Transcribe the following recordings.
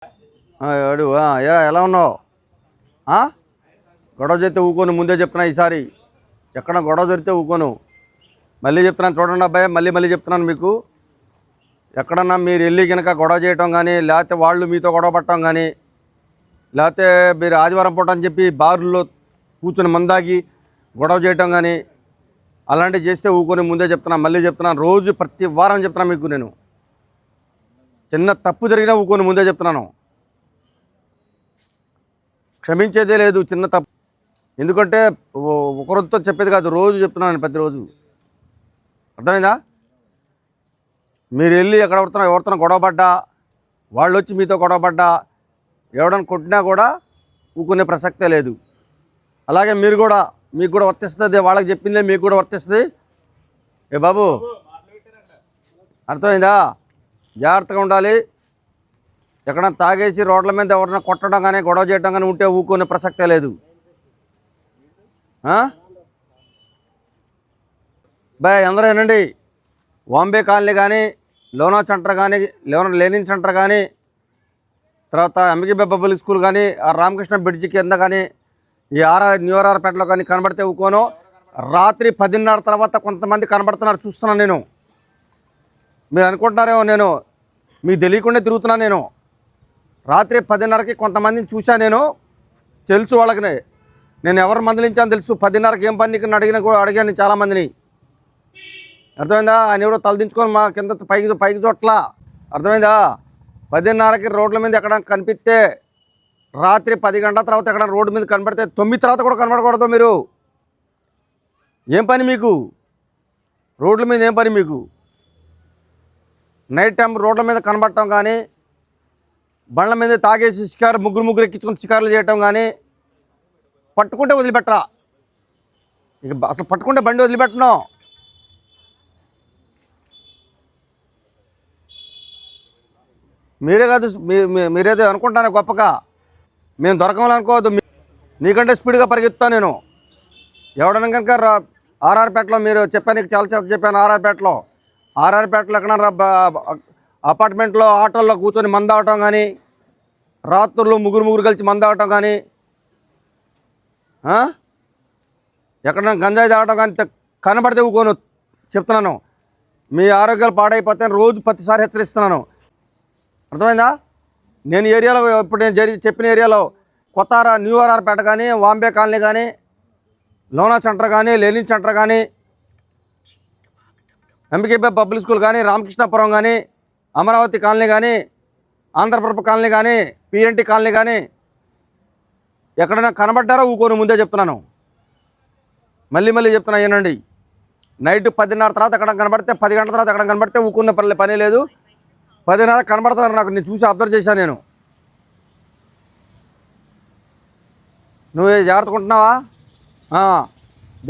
ఏడు ఎలా ఉన్నావు? గొడవ చేస్తే ఊకోను, ముందే చెప్తున్నా. ఈసారి ఎక్కడ గొడవ జరిగితే ఊకోను. మళ్ళీ చెప్తున్నాను, చూడండి అబ్బాయి, మళ్ళీ చెప్తున్నాను మీకు. ఎక్కడన్నా మీరు వెళ్ళి కనుక గొడవ చేయటం కానీ, లేకపోతే వాళ్ళు మీతో గొడవ పట్టడం కానీ, లేకపోతే మీరు ఆదివారం పూట అని చెప్పి బారుల్లో కూర్చొని మందాగి గొడవ చేయటం కానీ అలాంటివి చేస్తే ఊకొని ముందే చెప్తున్నాను. మళ్ళీ చెప్తున్నాను, రోజు ప్రతి వారం చెప్తున్నాను మీకు. నేను చిన్న తప్పు జరిగినా ఊకొని ముందే చెప్తున్నాను. క్షమించేదే లేదు చిన్న తప్పు. ఎందుకంటే ఒకరితో చెప్పేది కాదు, రోజు చెప్తున్నాను, ప్రతిరోజు. అర్థమైందా? మీరు వెళ్ళి ఎవరితో గొడవ పడ్డా, వాళ్ళు వచ్చి మీతో గొడవ పడ్డా, ఎవడని కొట్టినా కూడా ఊకునే ప్రసక్తే లేదు. అలాగే మీరు కూడా, మీకు కూడా వర్తిస్తుంది. వాళ్ళకి చెప్పిందే మీకు కూడా వర్తిస్తుంది. ఏ బాబు, అర్థమైందా? జాగ్రత్తగా ఉండాలి. ఎక్కడైనా తాగేసి రోడ్ల మీద ఎవరైనా కొట్టడం కానీ గొడవ చేయడం కానీ ఉంటే ఊకునే ప్రసక్తే లేదు. బాయ్, అందరూ ఏనండి, వాంబే కాలనీ కానీ, లోనా సెంటర్ కానీ, లెనిన్ సెంటర్ కానీ, తర్వాత ఎంబీకే పబ్లిక్ స్కూల్ కానీ, ఆ రామకృష్ణ బ్రిడ్జి కింద కానీ, ఈ న్యూ ఆర్ఆర్పేటలో కానీ కనబడితే ఊకోను. రాత్రి 10:30 తర్వాత కొంతమంది కనబడుతున్నారు, చూస్తున్నాను నేను. మీరు అనుకుంటున్నారేమో నేను మీకు తెలియకుండా తిరుగుతున్నాను. నేను రాత్రి 10:30కి కొంతమందిని చూశాను. నేను తెలుసు వాళ్ళకి, నేను ఎవరు మందలించాను తెలుసు. 10:30కి ఏం పని నీకు అడిగాను చాలామందిని. అర్థమైందా? ఆయన ఎవరో తలదించుకొని మా కింద పైకి చోట్ల. అర్థమైందా? 10:30కి రోడ్ల మీద ఎక్కడ కనిపిస్తే, రాత్రి 10 గంటల తర్వాత ఎక్కడ రోడ్డు మీద కనబడితే 9 తర్వాత కూడా కనబడకూడదు. మీరు ఏం పని మీకు? రోడ్ల మీద ఏం పని మీకు? నైట్ టైం రోడ్ల మీద కనబడటం కానీ, బండ్ల మీద తాగేసి ముగ్గురు ఎక్కించుకొని షికారులు చేయటం కానీ, పట్టుకుంటే వదిలిపెట్టరా. ఇక అసలు పట్టుకుంటే బండి వదిలిపెట్టను. మీరే కాదు, మీరేదో అనుకుంటానే గొప్పగా. మేము దొరకమనుకోవద్దు. నీకంటే స్పీడ్గా పరిగెత్తాను నేను. ఎవడన్నా కనుక ఆర్ఆర్పేటలో, మీరు చెప్పాను, నీకు చాలా చెప్పాను. ఆర్ఆర్పేటలో ఎక్కడ అపార్ట్మెంట్లో ఆటోల్లో కూర్చొని మందావటం కానీ, రాత్రులు ముగ్గురు కలిసి మందావటం కానీ, ఎక్కడన్నా గంజాయి తాగటం కానీ కనబడితే ఊకోను. చెప్తున్నాను, మీ ఆరోగ్యాలు పాడైపోతే రోజు ప్రతిసారి హెచ్చరిస్తున్నాను. అర్థమైందా? నేను ఏరియాలో, ఇప్పుడు నేను చెప్పిన ఏరియాలో కొత్త న్యూ ఆర్ఆర్పేట కానీ, వాంబే కాలనీ కానీ, లోనా సెంటర్ కానీ, లెనిన్ సెంటర్ కానీ, ఎంబీకే పబ్లిక్ స్కూల్ కానీ, రామకృష్ణపురం కానీ, అమరావతి కాలనీ కానీ, ఆంధ్రప్రభ కాలనీ కానీ, పిఎన్టీ కాలనీ కానీ ఎక్కడైనా కనబడ్డారో ఊకోను ముందే చెప్తున్నాను. మళ్ళీ చెప్తున్నా ఏనండి. నైట్ 10:30 తర్వాత ఎక్కడ కనబడితే, 10 గంటల తర్వాత ఎక్కడ కనబడితే ఊకున్న పని లేదు. 10:30 కనబడుతున్నారు నాకు. నేను చూసి అబ్జర్వ్ చేశాను నేను. నువ్వు జాగ్రత్తగా ఉంటున్నావా?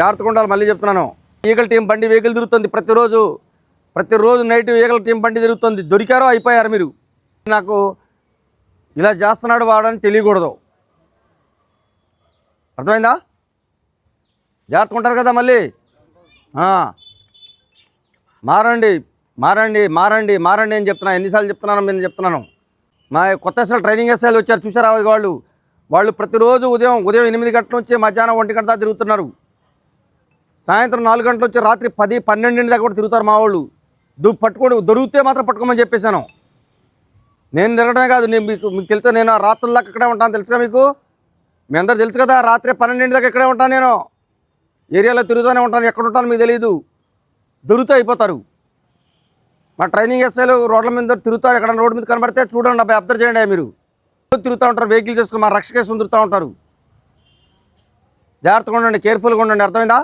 జాగ్రత్తగా ఉండాలి. మళ్ళీ చెప్తున్నాను, ఈగల టీం బండి వెహికల్ తిరుగుతుంది ప్రతిరోజు నైట్ ఈగల టీం బండి తిరుగుతుంది. దొరికారో అయిపోయారు మీరు. నాకు ఇలా చేస్తున్నాడు వాడని తెలియకూడదు. అర్థమైందా? జాగ్రత్తగా ఉంటారు కదా. మళ్ళీ మారండి అని చెప్తున్నా. ఎన్నిసార్లు చెప్తున్నాను నేను చెప్తున్నాను. మా కొత్త ట్రైనింగ్ ఎస్ఐలు వచ్చారు, చూసారా? వాళ్ళు ప్రతిరోజు ఉదయం 8 గంటల నుంచి మధ్యాహ్నం 1 గంట దాకా తిరుగుతున్నారు. సాయంత్రం 4 గంటల నుంచి రాత్రి 10-12 దాకా కూడా తిరుగుతారు మా వాళ్ళు. దొరికితే మాత్రం పట్టుకోమని చెప్పేశాను. నేను తిరగడమే కాదు, మీకు తెలుసు, నేను రాత్రుల దాకా ఇక్కడే ఉంటాను. తెలుసుగా మీకు? మీ అందరూ తెలుసు కదా. రాత్రి 12 దాకా ఇక్కడే ఉంటాను. నేను ఏరియాలో తిరుగుతూనే ఉంటాను. ఎక్కడ ఉంటాను మీకు తెలియదు. దొరికితే అయిపోతారు. మా ట్రైనింగ్ ఎస్ఐలు రోడ్ల మీద తిరుగుతారు. ఎక్కడ రోడ్డు మీద కనబడితే చూడండి అబ్బాయి, అబ్జర్వ్ చేయండి. మీరు తిరుగుతూ ఉంటారు, వెహికల్ చేసుకుని మా రక్షకేసుకుని తిరుగుతూ ఉంటారు. జాగ్రత్తగా ఉండండి, కేర్ఫుల్గా ఉండండి. అర్థమైందా?